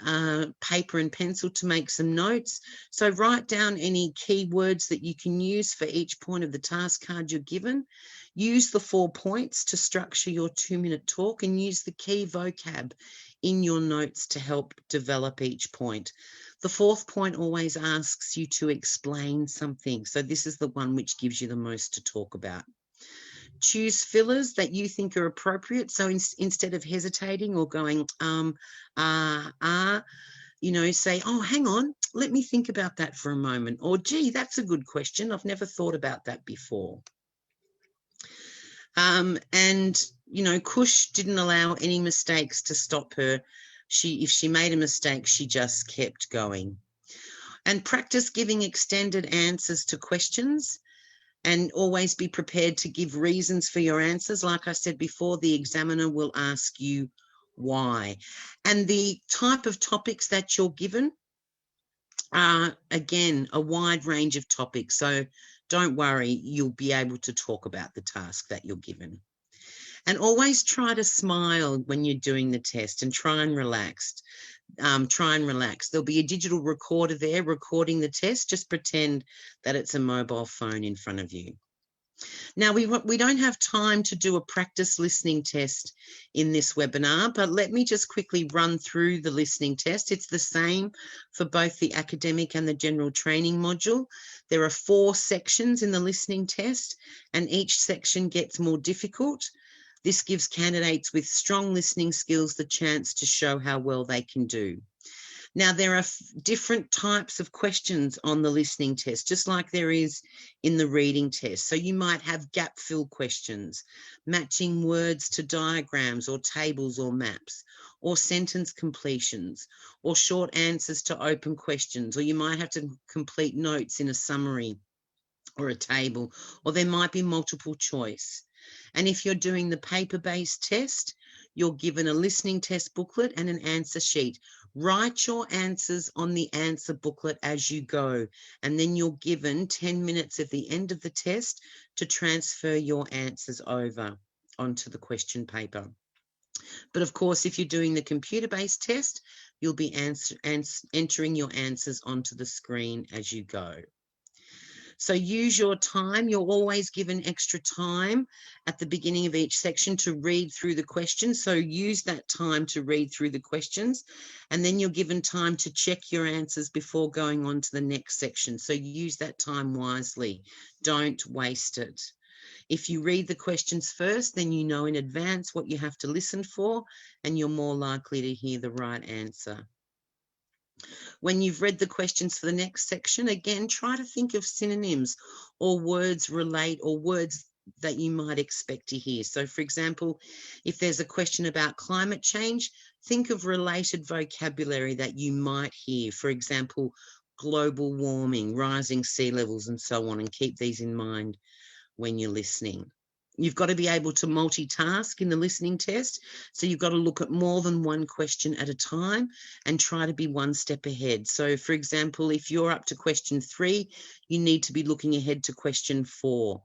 paper and pencil to make some notes. So write down any keywords that you can use for each point of the task card you're given. Use the 4 points to structure your 2-minute talk, and use the key vocab in your notes to help develop each point. The 4th point always asks you to explain something. So this is the one which gives you the most to talk about. Choose fillers that you think are appropriate. So instead of hesitating or going, you know, say, oh, hang on, let me think about that for a moment. Or, gee, that's a good question. I've never thought about that before. And, you know, Khush didn't allow any mistakes to stop her. If she made a mistake, she just kept going. And practice giving extended answers to questions, and always be prepared to give reasons for your answers. Like I said before, the examiner will ask you why. And the type of topics that you're given are, again, a wide range of topics. So don't worry, you'll be able to talk about the task that you're given. And always try to smile when you're doing the test, and try and relax. There'll be a digital recorder there recording the test. Just pretend that it's a mobile phone in front of you. Now, we don't have time to do a practice listening test in this webinar, but let me just quickly run through the listening test. It's the same for both the academic and the general training module. There are 4 sections in the listening test, and each section gets more difficult. This gives candidates with strong listening skills the chance to show how well they can do. Now, there are different types of questions on the listening test, just like there is in the reading test. So you might have gap fill questions, matching words to diagrams or tables or maps, or sentence completions, or short answers to open questions, or you might have to complete notes in a summary or a table, or there might be multiple choice. And if you're doing the paper-based test, you're given a listening test booklet and an answer sheet. Write your answers on the answer booklet as you go, and then you're given 10 minutes at the end of the test to transfer your answers over onto the question paper. But of course, if you're doing the computer-based test, you'll be entering your answers onto the screen as you go. So use your time. You're always given extra time at the beginning of each section to read through the questions. So use that time to read through the questions, and then you're given time to check your answers before going on to the next section. So use that time wisely. Don't waste it. If you read the questions first, then you know in advance what you have to listen for, and you're more likely to hear the right answer. When you've read the questions for the next section, again, try to think of synonyms or words that you might expect to hear. So, for example, if there's a question about climate change, think of related vocabulary that you might hear. For example, global warming, rising sea levels, and so on, and keep these in mind when you're listening. You've got to be able to multitask in the listening test. So you've got to look at more than one question at a time and try to be one step ahead. So, for example, if you're up to question 3, you need to be looking ahead to question 4.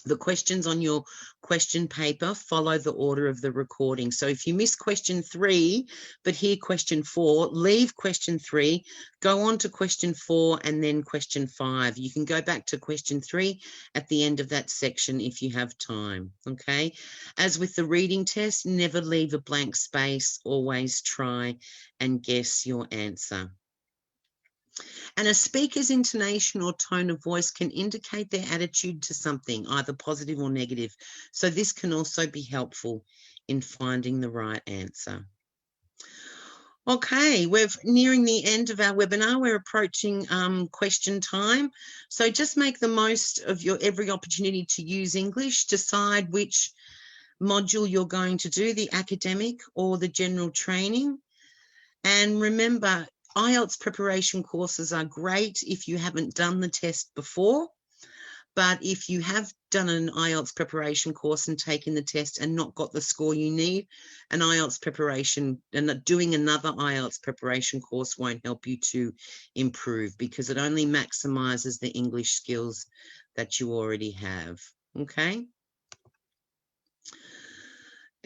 The questions on your question paper follow the order of the recording. So if you miss question 3, but hear question 4, leave question 3, go on to question 4 and then question 5. You can go back to question 3 at the end of that section if you have time, okay? As with the reading test, never leave a blank space, always try and guess your answer. And a speaker's intonation or tone of voice can indicate their attitude to something, either positive or negative. So this can also be helpful in finding the right answer. Okay, we're nearing the end of our webinar. We're approaching question time. So just make the most of your every opportunity to use English. Decide which module you're going to do, the academic or the general training. And remember, IELTS preparation courses are great if you haven't done the test before, but if you have done an IELTS preparation course and taken the test and not got the score you need, an IELTS preparation and doing another IELTS preparation course won't help you to improve because it only maximizes the English skills that you already have, okay?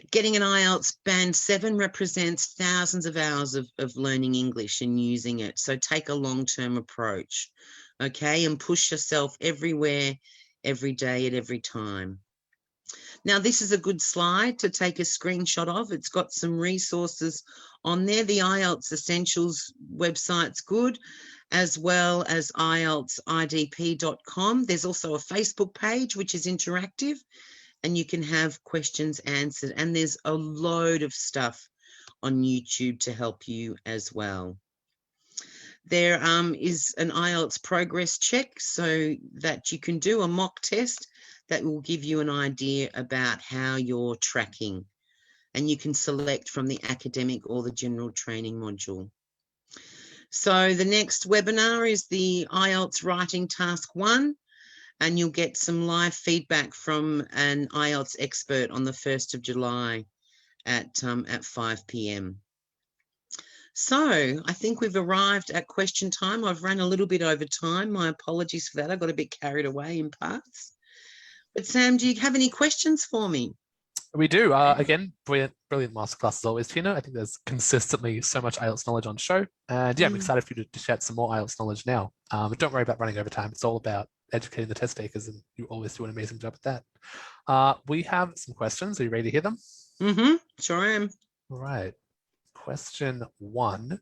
Getting an IELTS Band 7 represents thousands of hours of learning English and using it. So take a long-term approach, okay? And push yourself everywhere, every day, at every time. Now, this is a good slide to take a screenshot of. It's got some resources on there. The IELTS Essentials website's good, as well as IELTSIDP.com. There's also a Facebook page, which is interactive, and you can have questions answered. And there's a load of stuff on YouTube to help you as well. There is an IELTS progress check so that you can do a mock test that will give you an idea about how you're tracking. And you can select from the academic or the general training module. So the next webinar is the IELTS Writing Task 1. And you'll get some live feedback from an IELTS expert on the 1st of July at 5 p.m. So I think we've arrived at question time. I've run a little bit over time. My apologies for that. I got a bit carried away in parts. But Sam, do you have any questions for me? We do. Again, brilliant masterclass as always, Teena. I think there's consistently so much IELTS knowledge on show. And yeah, I'm excited for you to chat some more IELTS knowledge now. But don't worry about running over time. It's all about educating the test takers, and you always do an amazing job at that. We have some questions. Are you ready to hear them? Mm-hmm. Sure am. All right. Question 1.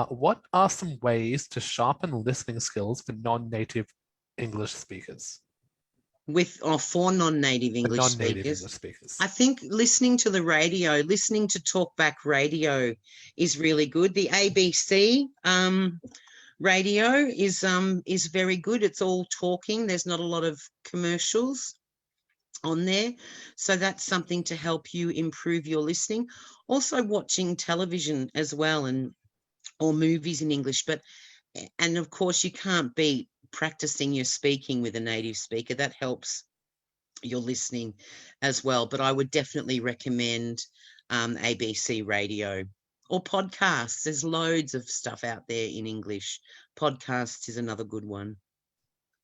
What are some ways to sharpen listening skills for non-native English speakers? For non-native English speakers. I think listening to the radio, listening to talkback radio is really good. The ABC radio is very good. It's all talking. There's not a lot of commercials on there. So that's something to help you improve your listening. Also watching television as well, or movies in English. And of course you can't beat practicing your speaking with a native speaker. That helps your listening as well. But I would definitely recommend ABC radio or podcasts. There's loads of stuff out there in English. Podcasts is another good one.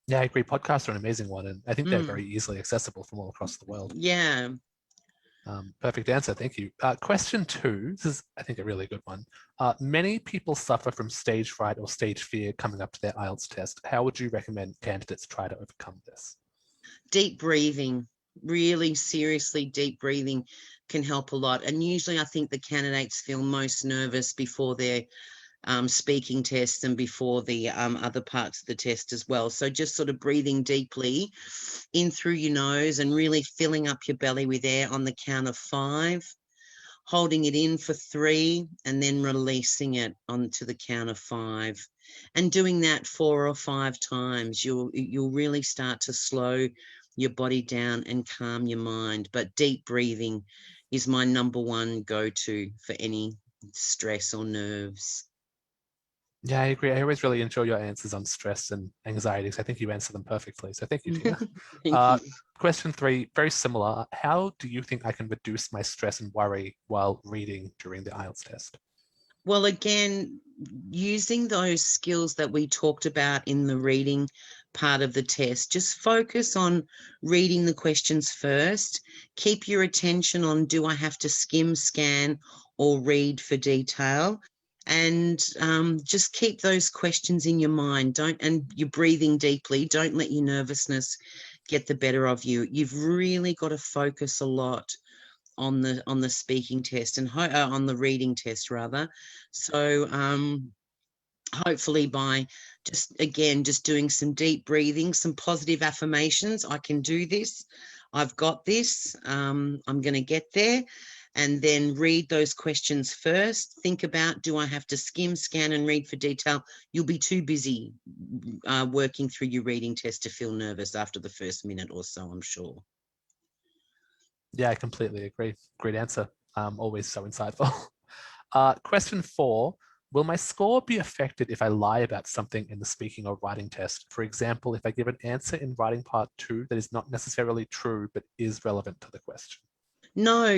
Yeah, I agree. Podcasts are an amazing one, and I think they're very easily accessible from all across the world. Yeah. Perfect answer. Thank you. Question 2. This is, I think, a really good one. Many people suffer from stage fright or stage fear coming up to their IELTS test. How would you recommend candidates try to overcome this? Deep breathing. Really seriously, deep breathing can help a lot. And usually I think the candidates feel most nervous before their speaking test and before the other parts of the test as well. So just sort of breathing deeply in through your nose and really filling up your belly with air on the count of 5, holding it in for 3 and then releasing it onto the count of 5. And doing that 4 or 5 times, you'll really start to slow your body down and calm your mind. But deep breathing is my number 1 go-to for any stress or nerves. Yeah, I agree. I always really enjoy your answers on stress and anxiety, because I think you answer them perfectly. So thank you, Teena. Thank you. Question 3, very similar. How do you think I can reduce my stress and worry while reading during the IELTS test? Well, again, using those skills that we talked about in the reading part of the test, just focus on reading the questions first. Keep your attention on, do I have to skim, scan, or read for detail? And just keep those questions in your mind. And you're breathing deeply. Don't let your nervousness get the better of you. You've really got to focus a lot on the speaking test and on the reading test rather. So hopefully by just doing some deep breathing, some positive affirmations, I can do this, I've got this, I'm going to get there. And then read those questions first. Think about, do I have to skim, scan, and read for detail? You'll be too busy working through your reading test to feel nervous after the first minute or so, I'm sure. Yeah, I completely agree. Great answer. Always so insightful. Question 4. Will my score be affected if I lie about something in the speaking or writing test? For example, if I give an answer in writing part 2 that is not necessarily true, but is relevant to the question. No,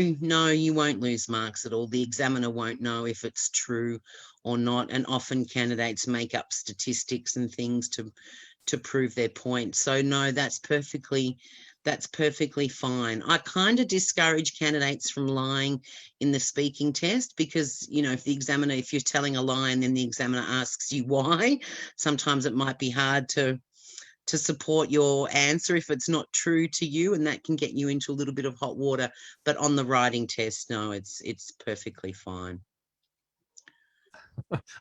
you won't lose marks at all. The examiner won't know if it's true or not. And often candidates make up statistics and things to prove their point. So no, that's perfectly fine. I kind of discourage candidates from lying in the speaking test because, you know, if you're telling a lie and then the examiner asks you why, sometimes it might be hard to support your answer if it's not true to you, and that can get you into a little bit of hot water. But on the writing test, no, it's perfectly fine.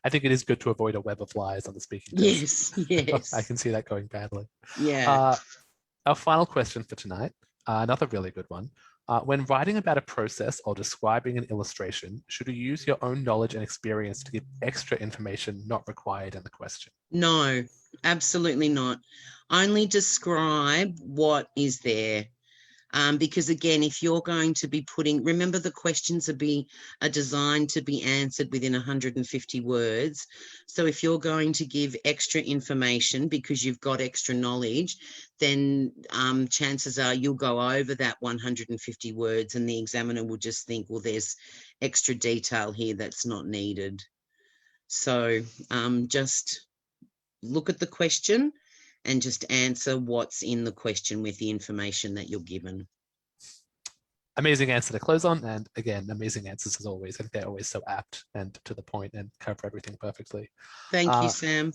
I think it is good to avoid a web of lies on the speaking test. Yes. I can see that going badly. Yeah. Our final question for tonight, another really good one. When writing about a process or describing an illustration, should you use your own knowledge and experience to give extra information not required in the question? No, absolutely not. Only describe what is there. Because again, if you're going to be remember the questions are designed to be answered within 150 words. So if you're going to give extra information because you've got extra knowledge, then chances are you'll go over that 150 words and the examiner will just think, well, there's extra detail here that's not needed. So just look at the question and just answer what's in the question with the information that you're given. Amazing answer to close on. And again, amazing answers as always. I think they're always so apt and to the point and cover everything perfectly. Thank you, Sam.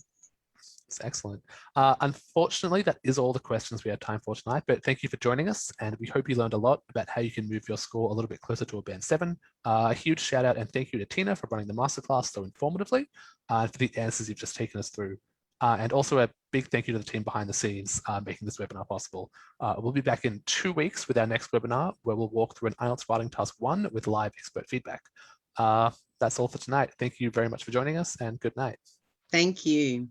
It's excellent. Unfortunately, that is all the questions we have time for tonight, but thank you for joining us. And we hope you learned a lot about how you can move your score a little bit closer to a Band 7. A huge shout out and thank you to Teena for running the masterclass so informatively and for the answers you've just taken us through. And also a big thank you to the team behind the scenes making this webinar possible. We'll be back in 2 weeks with our next webinar where we'll walk through an IELTS writing task 1 with live expert feedback. That's all for tonight. Thank you very much for joining us and good night. Thank you.